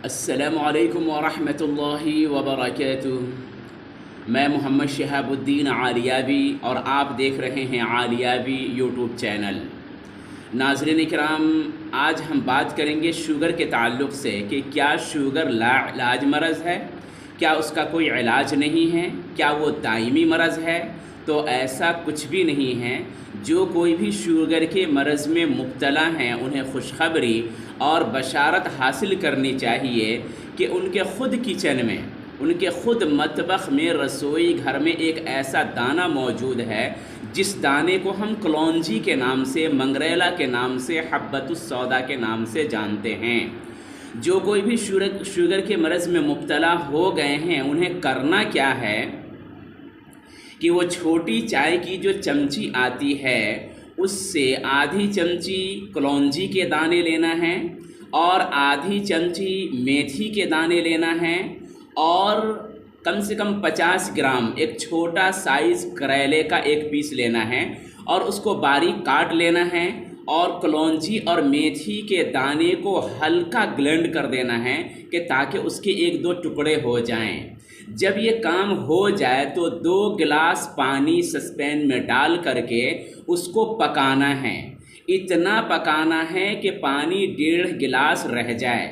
السلام علیکم ورحمۃ اللہ وبرکاتہ۔ میں محمد شہاب الدین عالیابی اور آپ دیکھ رہے ہیں عالیابی یوٹیوب چینل۔ ناظرین اکرام، آج ہم بات کریں گے شوگر کے تعلق سے کہ کیا شوگر لاعلاج مرض ہے؟ کیا اس کا کوئی علاج نہیں ہے؟ کیا وہ دائمی مرض ہے؟ تو ایسا کچھ بھی نہیں ہے۔ جو کوئی بھی شوگر کے مرض میں مبتلا ہیں انہیں خوشخبری اور بشارت حاصل کرنی چاہیے کہ ان کے خود کچن میں، ان کے خود مطبخ میں، رسوئی گھر میں ایک ایسا دانہ موجود ہے جس دانے کو ہم کلونجی کے نام سے، منگریلا کے نام سے، حبۃ السودا کے نام سے جانتے ہیں۔ جو کوئی بھی شوگر کے مرض میں مبتلا ہو گئے ہیں انہیں کرنا کیا ہے کہ وہ چھوٹی چائے کی جو چمچی آتی ہے اس سے آدھی چمچی کلونجی کے دانے لینا ہے اور آدھی چمچی میتھی کے دانے لینا ہے اور کم سے کم 50 گرام ایک چھوٹا سائز کریلے کا ایک پیس لینا ہے اور اس کو باریک کاٹ لینا ہے اور کلونجی اور میتھی کے دانے کو ہلکا گلینڈ کر دینا ہے کہ تاکہ اس کے ایک دو ٹکڑے ہو جائیں۔ جب یہ کام ہو جائے تو 2 گلاس پانی سسپین میں ڈال کر کے اس کو پکانا ہے۔ اتنا پکانا ہے کہ پانی 1.5 گلاس رہ جائے۔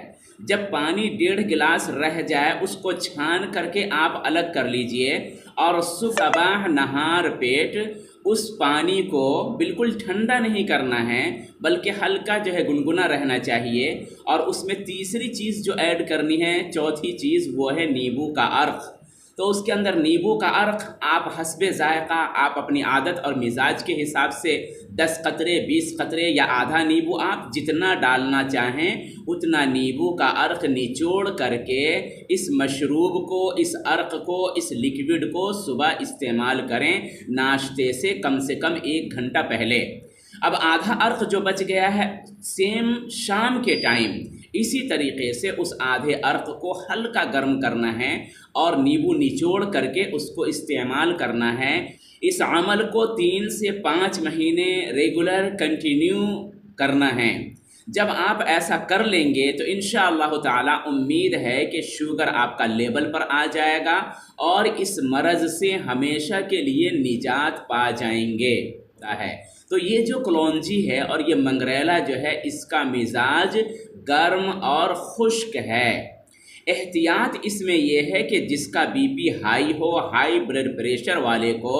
جب پانی 1.5 گلاس رہ جائے اس کو چھان کر کے آپ الگ کر لیجئے اور صبح نہار پیٹ اس پانی کو بالکل ٹھنڈا نہیں کرنا ہے بلکہ ہلکا گنگنا رہنا چاہیے، اور اس میں تیسری چیز جو ایڈ کرنی ہے، چوتھی چیز، وہ ہے نیبو کا عرق۔ تو اس کے اندر نیبو کا عرق آپ حسب ذائقہ، آپ اپنی عادت اور مزاج کے حساب سے 10 قطرے، 20 قطرے یا آدھا نیبو، آپ جتنا ڈالنا چاہیں اتنا نیبو کا عرق نچوڑ کر کے اس مشروب کو، اس عرق کو، اس لیکوڈ کو صبح استعمال کریں ناشتے سے کم 1 گھنٹہ پہلے۔ اب آدھا عرق جو بچ گیا ہے، سیم شام کے ٹائم اسی طریقے سے اس آدھے عرق کو ہلکا گرم کرنا ہے اور نیبو نچوڑ کر کے اس کو استعمال کرنا ہے۔ اس عمل کو 3 سے 5 مہینے ریگولر کنٹینیو کرنا ہے۔ جب آپ ایسا کر لیں گے تو انشاءاللہ تعالی امید ہے کہ شوگر آپ کا لیبل پر آ جائے گا اور اس مرض سے ہمیشہ کے لیے نجات پا جائیں گے۔ تو یہ جو کلونجی ہے اور یہ منگریلا جو ہے اس کا مزاج گرم اور خشک ہے۔ احتیاط اس میں یہ ہے کہ جس کا بی پی ہائی ہو، ہائی بلڈ پریشر والے کو،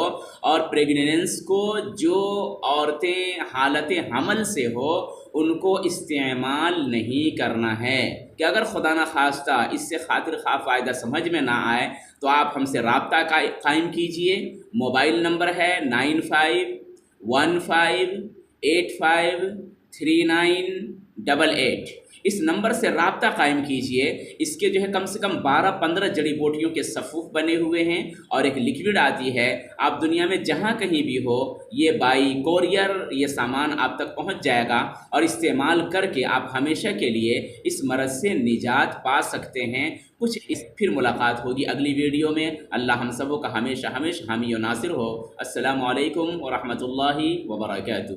اور پریگنینس کو، جو عورتیں حالت حمل سے ہو ان کو استعمال نہیں کرنا ہے۔ کہ اگر خدا نخواستہ اس سے خاطر خواہ فائدہ سمجھ میں نہ آئے تو آپ ہم سے رابطہ قائم کیجئے۔ موبائل نمبر ہے 9515853988۔ اس نمبر سے رابطہ قائم کیجئے۔ اس کے کم سے کم 12-15 جڑی بوٹیوں کے صفوف بنے ہوئے ہیں اور ایک لیکوڈ آتی ہے۔ آپ دنیا میں جہاں کہیں بھی ہو یہ بائی کوریئر یہ سامان آپ تک پہنچ جائے گا اور استعمال کر کے آپ ہمیشہ کے لیے اس مرض سے نجات پا سکتے ہیں۔ پھر ملاقات ہوگی اگلی ویڈیو میں۔ اللہ ہم سبوں کا ہمیشہ حامی و ناصر ہو۔ السلام علیکم ورحمۃ اللہ وبرکاتہ۔